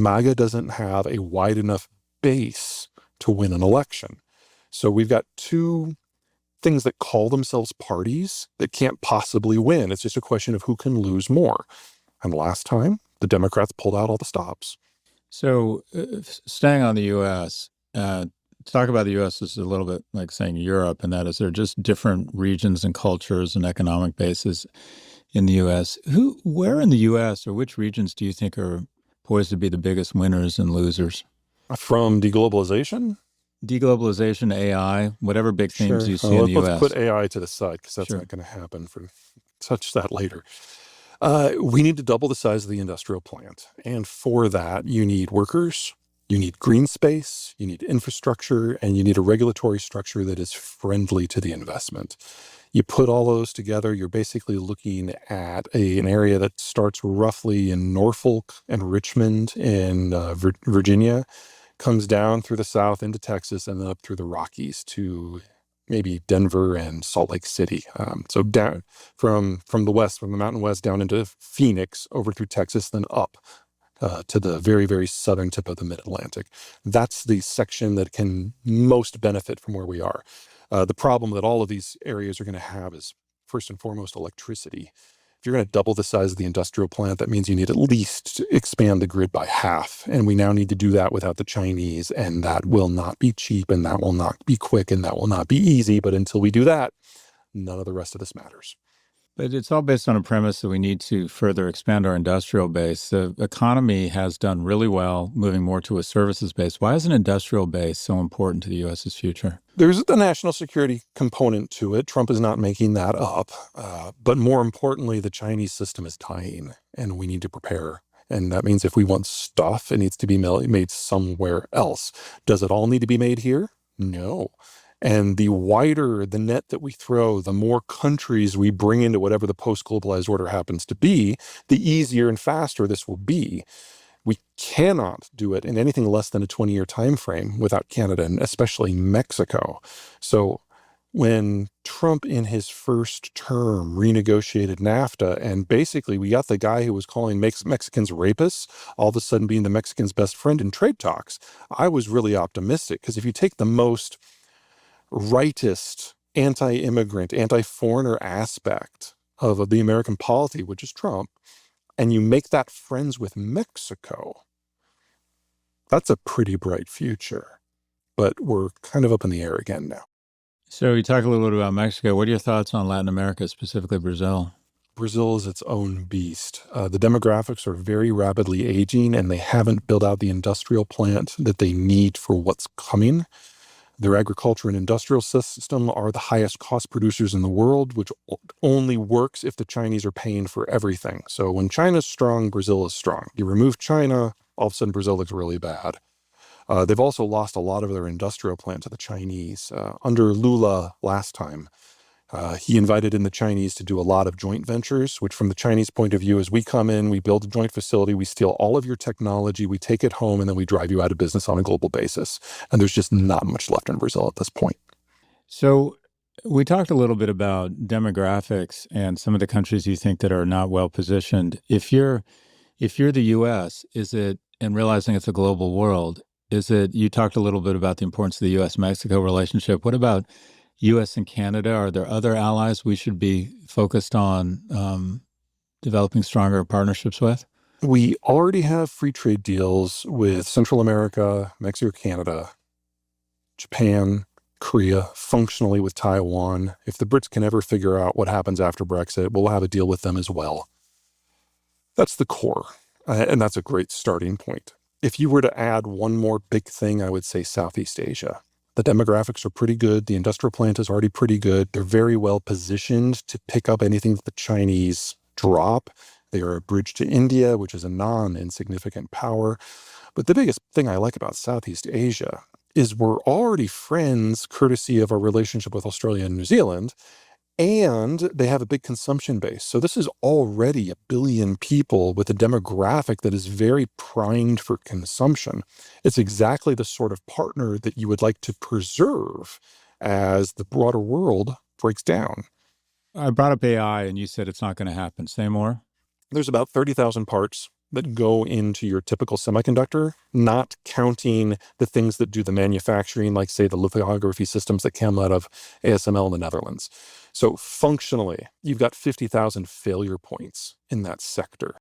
MAGA doesn't have a wide enough base to win an election. So we've got two things that call themselves parties that can't possibly win. It's just a question of who can lose more. And last time, the Democrats pulled out all the stops. So, staying on the U.S., to talk about the U.S. is a little bit like saying Europe, and that is there are just different regions and cultures and economic bases in the U.S. Where in the U.S. or which regions do you think are poised to be the biggest winners and losers? From deglobalization? Deglobalization, AI, whatever big themes Sure. you see in the Let's put U.S. AI to the side because that's Sure. not going to happen. Touch that later. We need to double the size of the industrial plant. And for that, you need workers, you need green space, you need infrastructure, and you need a regulatory structure that is friendly to the investment. You put all those together, you're basically looking at an area that starts roughly in Norfolk and Richmond in Virginia, comes down through the south into Texas, and then up through the Rockies to maybe Denver and Salt Lake City. So down from the west, from the Mountain West down into Phoenix, over through Texas, then up to the very, very southern tip of the Mid-Atlantic. That's the section that can most benefit from where we are. The problem that all of these areas are going to have is, first and foremost, electricity. If you're going to double the size of the industrial plant, that means you need at least to expand the grid by half. And we now need to do that without the Chinese, and that will not be cheap, and that will not be quick, and that will not be easy. But until we do that, none of the rest of this matters. But it's all based on a premise that we need to further expand our industrial base. The economy has done really well moving more to a services base. Why is an industrial base so important to the U.S.'s future? There's the national security component to it. Trump is not making that up. But more importantly, the Chinese system is dying, and we need to prepare. And that means if we want stuff, it needs to be made somewhere else. Does it all need to be made here? No. And the wider the net that we throw, the more countries we bring into whatever the post-globalized order happens to be, the easier and faster this will be. We cannot do it in anything less than a 20-year time frame without Canada, and especially Mexico. So when Trump in his first term renegotiated NAFTA, and basically we got the guy who was calling Mexicans rapists all of a sudden being the Mexicans' best friend in trade talks, I was really optimistic, because if you take the most rightist, anti-immigrant, anti-foreigner aspect of the American polity, which is Trump, and you make that friends with Mexico, that's a pretty bright future. But we're kind of up in the air again now. So you talk a little bit about Mexico. What are your thoughts on Latin America, specifically Brazil? Brazil is its own beast. The demographics are very rapidly aging, and they haven't built out the industrial plant that they need for what's coming. Their agriculture and industrial system are the highest cost producers in the world, which only works if the Chinese are paying for everything. So when China's strong, Brazil is strong. You remove China, all of a sudden Brazil looks really bad. They've also lost a lot of their industrial plant to the Chinese. Under Lula last time, he invited in the Chinese to do a lot of joint ventures, which from the Chinese point of view is we come in, we build a joint facility, we steal all of your technology, we take it home, and then we drive you out of business on a global basis. And there's just not much left in Brazil at this point. So we talked a little bit about demographics and some of the countries you think that are not well positioned. If you're the U.S., is it, and realizing it's a global world, is it, you talked a little bit about the importance of the U.S.-Mexico relationship. What about U.S. and Canada? Are there other allies we should be focused on developing stronger partnerships with? We already have free trade deals with Central America, Mexico, Canada, Japan, Korea, functionally with Taiwan. If the Brits can ever figure out what happens after Brexit, we'll have a deal with them as well. That's the core, and that's a great starting point. If you were to add one more big thing, I would say Southeast Asia. The demographics are pretty good. The industrial plant is already pretty good. They're very well positioned to pick up anything that the Chinese drop. They are a bridge to India, which is a non-insignificant power. But the biggest thing I like about Southeast Asia is we're already friends, courtesy of our relationship with Australia and New Zealand, and they have a big consumption base. So this is already 1 billion people with a demographic that is very primed for consumption. It's exactly the sort of partner that you would like to preserve as the broader world breaks down. I brought up AI and you said it's not going to happen. Say more. There's about 30,000 parts that go into your typical semiconductor, not counting the things that do the manufacturing, like, say, the lithography systems that come out of ASML in the Netherlands. So functionally, you've got 50,000 failure points in that sector.